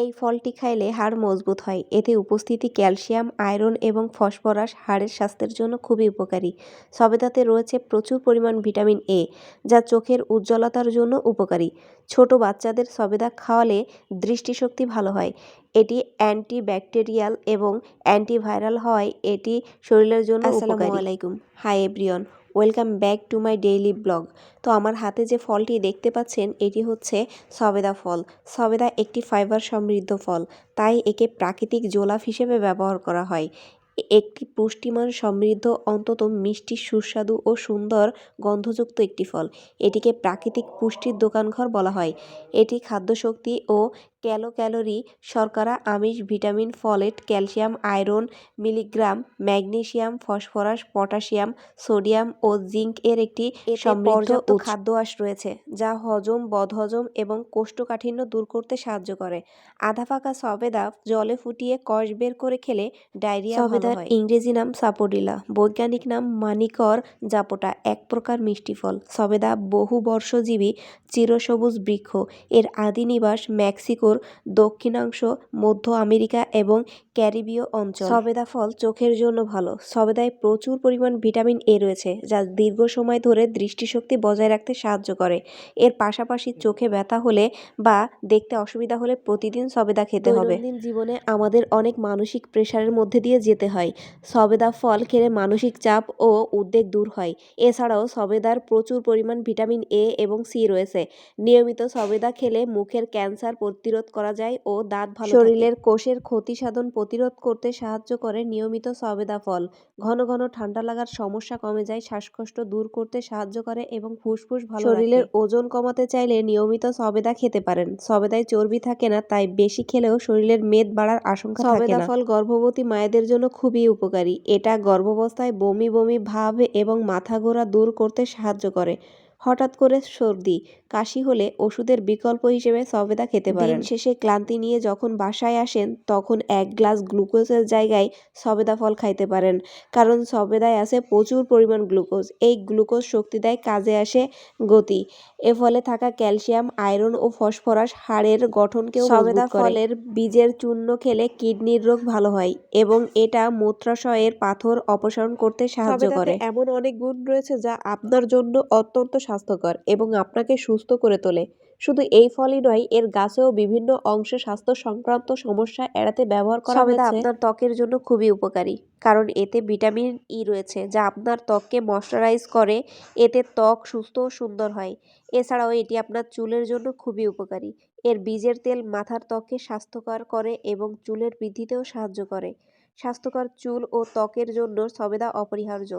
এই ফলটি খাইলে হাড় মজবুত হয়। এতে উপস্থিতি ক্যালসিয়াম, আয়রন এবং ফসফরাস হাড়ের স্বাস্থ্যের জন্য খুবই উপকারী। সবেদাতে রয়েছে প্রচুর পরিমাণ ভিটামিন এ, যা চোখের উজ্জ্বলতার জন্য উপকারী। ছোট বাচ্চাদের সবেদা খাওয়ালে দৃষ্টিশক্তি ভালো হয়। এটি অ্যান্টিব্যাকটেরিয়াল এবং অ্যান্টিভাইরাল হওয়ায় এটি শরীরের জন্য উপকারী। আসসালামু আলাইকুম, hi everyone, welcome back to my daily blog. তো আমার হাতে যে ফলটি দেখতে পাচ্ছেন এটি হচ্ছে সবেদা ফল। সবেদা একটি ফাইবার সমৃদ্ধ ফল, তাই একে প্রাকৃতিক জোলাপ হিসেবে ব্যবহার করা হয়। একটি পুষ্টিমান সমৃদ্ধ, অন্তত মিষ্টি, সুস্বাদু ও সুন্দর গন্ধযুক্ত একটি ফল। এটিকে প্রাকৃতিক পুষ্টির দোকানঘর বলা হয়। এটি খাদ্যশক্তি ও ক্যালোরি, শর্করা, আমিষ, vitamin, folate, calcium, iron, milligram, magnesium, phosphorus, potassium, sodium ও জিঙ্ক এর একটি সমৃদ্ধ খাদ্য আঁশ রয়েছে, যা হজম, বদহজম এবং কোষ্ঠকাঠিন্য দূর করতে সাহায্য করে। আধা পাকা সবেদা জলে ফুটিয়ে কষ বের করে খেলে ডায়রিয়া ভালো হয়। ইংরেজি নাম সাপোডিলা, বৈজ্ঞানিক নাম মানিকর জাপোটা, এক প্রকার মিষ্টি ফল। সবেদা বহুবর্ষজীবী চিরসবুজ বৃক্ষ। এর আদি নিবাস মেক্সিকোর দক্ষিণাংশ, মধ্য আমেরিকা এবং ক্যারিবীয় অঞ্চল। সবেদা ফল চোখের জন্য ভালো। সবেদায় প্রচুর পরিমাণ ভিটামিন এ রয়েছে, যা দীর্ঘ সময় ধরে দৃষ্টিশক্তি বজায় রাখতে সাহায্য করে। এর পাশাপাশি চোখে ব্যথা হলে বা দেখতে অসুবিধা হলে প্রতিদিন সবেদা খেতে হবে। দৈনন্দিন জীবনে আমাদের অনেক মানসিক প্রেশারের মধ্যে দিয়ে যেতে হয়। সবেদা ফল খেলে মানসিক চাপ ও উদ্বেগ দূর হয়। এছাড়াও সবেদার প্রচুর পরিমাণ ভিটামিন এ এবং সি রয়েছে। নিয়মিত সবেদা খেলে মুখের ক্যান্সার প্রতিরোধ করা যায় ও দাঁত ভালো থাকে। শরীরের কোষের ক্ষতি সাধন প্রতিরোধ করতে সাহায্য করে নিয়মিত সবেদা ফল। ঘন ঘন ঠান্ডা লাগার সমস্যা কমে যায়, শ্বাসকষ্ট দূর করতে সাহায্য করে এবং ফুসফুস ভালো রাখে। শরীরের ওজন কমাতে চাইলে নিয়মিত সবেদা খেতে পারেন। সবেদায় চর্বি থাকে না, তাই বেশি খেলেও শরীরের মেদ বাড়ার আশঙ্কা থাকে না। সবেদা ফল গর্ভবতী মায়েদের জন্য খুবই উপকারী। এটা গর্ভাবস্থায় বমি বমি ভাব এবং মাথা ঘোরা দূর করতে সাহায্য করে। হঠাৎ করে সর্দি, কাশি হলে ওষুধের বিকল্প হিসেবে সবেদা খেতে পারেন। দিন শেষে ক্লান্তি নিয়ে যখন বাসায় আসেন, তখন এক গ্লাস গ্লুকোজের জায়গায় সবেদা ফল খাইতে পারেন, কারণ সবেদায় আছে প্রচুর পরিমাণ গ্লুকোজ। এই গ্লুকোজ শক্তি দেয়, কাজে আসে গতি। এ ফলে থাকা ক্যালসিয়াম, আয়রন ও ফসফরাস হাড়ের গঠনকেও মজবুত করে। সবেদা ফলের বীজের চূর্ণ খেলে কিডনির রোগ ভালো হয় এবং এটা মূত্রাশয়ের পাথর অপসারণ করতে সাহায্য করে। এমন অনেক গুণ রয়েছে যা আপনার জন্য অত্যন্ত স্বাস্থ্যকর এবং আপনাকে সুস্থ করে তোলে। শুধু এই ফলই নয়, এর গাছেও বিভিন্ন অংশে স্বাস্থ্য সংক্রান্ত সমস্যা এড়াতে ব্যবহার করা হয়েছে। সবেদা আপনার ত্বকের জন্য খুবই উপকারী, কারণ এতে ভিটামিন ই রয়েছে, যা আপনার ত্বককে ময়শ্চারাইজ করে। এতে ত্বক সুস্থ ও সুন্দর হয়। এছাড়াও এটি আপনার চুলের জন্য খুবই উপকারী। এর বীজের তেল মাথার ত্বককে স্বাস্থ্যকর করে এবং চুলের বৃদ্ধিতেও সাহায্য করে। স্বাস্থ্যকর চুল ও ত্বকের জন্য সবেদা অপরিহার্য।